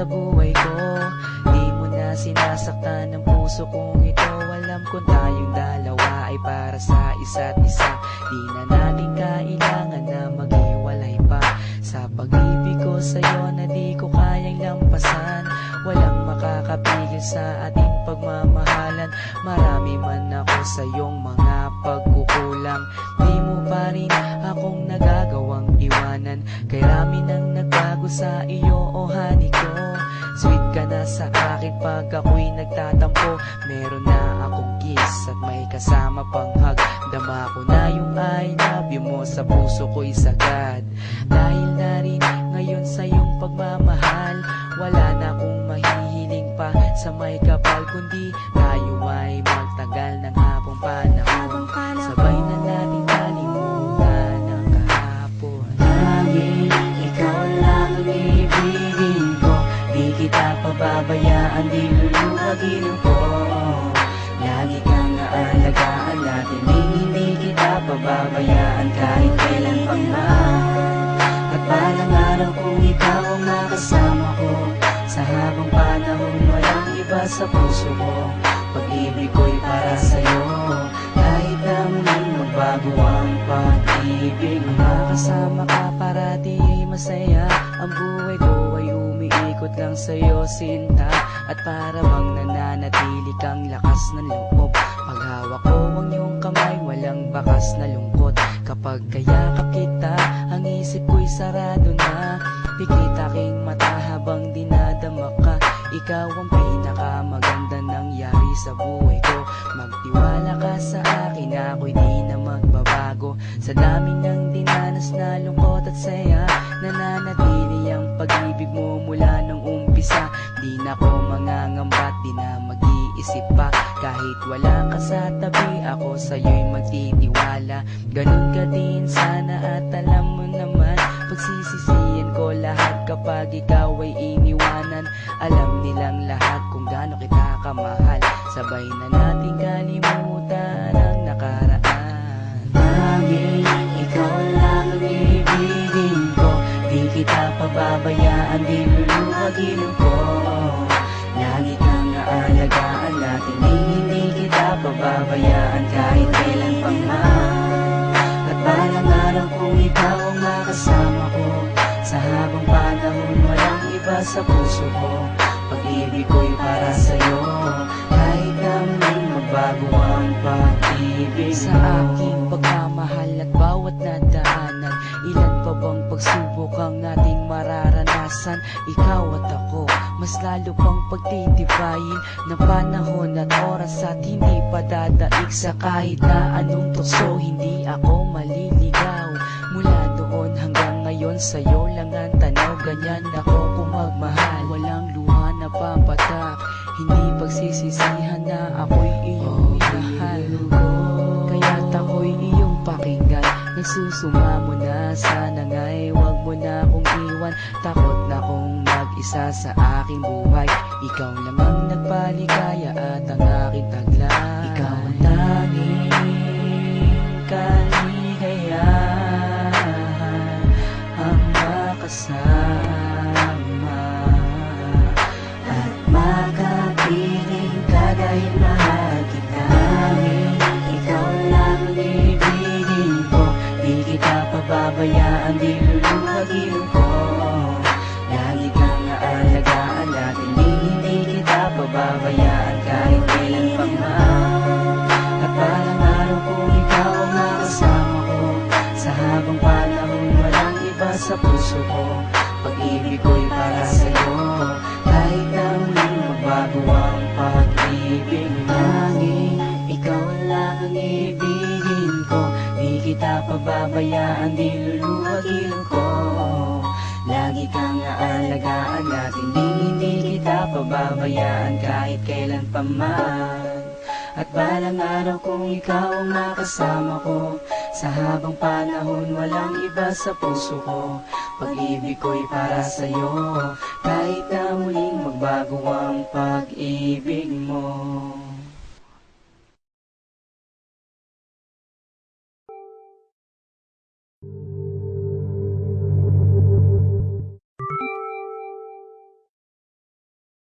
sa buhay ko. Di mo na sinasaktan ang puso kong ito. Alam kong tayong dalawa ay para sa isa't isa. Di na natin kailangan na maghiwalay pa. Sa pag-ibig ko sa'yo na di ko kayang lampasan. Walang makakapigil sa ating pagmamahalan. Marami man ako sa iyong mga pagkukulang, di mo pa rin akong nagagawang iwanan. Kay rami nang nagbago sa iyo, oh honey ko. Sweet ka na sa akin pag ako'y nagtatampo. Meron na akong kiss at may kasama pang hug. Dama ko na yung I love you mo sa puso ko'y sagad. Dahil na rin ngayon sa iyong pagmamahal, wala na akong mahihiling pa sa may kapal, kundi tayo ay magtagal ng habang panahon. Sabay na natin kalimutan ang kahapon. Laging ikaw lang ang ibigin ko. Di kita pababayaan, di luluwagin ko. Lagi kang aalagaan natin, hindi kita pababayaan kahit kailan pang man. At balang araw kung ikaw ang makasama ko, sa habang panahon walang iba sa puso ko. Pag-ibig ko'y para sa'yo, kahit na muling magbago ang pag-ibig mo. Kasama ka parati ay masaya, ang buhay ko ay umiikot lang sa'yo sinta. At para bang nananatili kang lakas ng loob. Paghawak ko ang iyong kamay, walang bakas na lungkot. Kapag kayakap kita, ang isip ko'y sarado na. Pikit aking mata habang dinadama ka. Ikaw ang pinakamaganda nangyari sa buhay ko. Magtiwala ka sa akin, ako'y di na magbabago. Sa dami ng dinanas na lungkot at saya, nananatili ang pag-ibig mo mula nung umpisa. Di na ko mangangambat, di na mag-iisip pa. Kahit wala ka sa tabi, ako sa'yo'y magtitiwala. Ganun ka din sana at alam mo naman, pagsisisihan ko lahat kapag ikaw ay iniwanan. Alam nilang lahat kung gaano kita kamahal. Sabay na natin kalimutan ang nakaraan. Laging ikaw lang ang ibigin ko. Di kita pababayaan, di luluwagin ko. Lagi kang aalagaan natin, hindi kita pababayaan kahit kailan pang man. At balang araw kung ikaw ang makasama ko, sa habang panahon walang iba sa puso ko. Pag-ibig ko'y para sa'yo, kahit na muling magbago ang pag-ibig sa aking pagmamahal at bawat nadaanan. Ilan pa bang pagsubok ang ating mararanasan? Ikaw at ako, mas lalo pang pagtitibayin ng panahon at oras at hindi pa dadaig sa kahit na anong tukso. Hindi ako maliligaw mula doon hanggang ngayon, sa'yo lang ang tanaw. Ganyan ako kung magmahal, walang luha na papatak. Hindi pagsisisihan na ako'y iyong minahal. Kaya't ako'y iyong pakinggan. Nagsusumamo na, sana nga'y wag mo na akong iwan. Takot na kong mag-isa sa aking buhay. Ikaw lamang nagpaligaya at ang aking taglay. Ikaw ang tanging kaligayahan, ang makasama at makapiling ka dahil mahal kita. Ikaw lang ang ibigin ko. Di kita pababayaan, di luluwagin ko. Lagi kang aalagaan natin, hindi kita pababayaan kahit kailan pang man. At balang araw kung ikaw ang makasama ko, sa habang panahon walang iba sa puso ko. Pag-ibig ko'y para sa'yo, kahit na muling magbago ang pag-ibig. Laging ikaw lang ang ibigin ko. Di kita pababayaan, di luluwagin ko. Lagi kang aalagaan natin, hindi kita pababayaan kahit kailan pa man. At balang araw kung ikaw ang makasama ko, sa habang panahon walang iba sa puso ko. Pag-ibig ko'y para sa'yo, kahit na muling magbago ang pag-ibig.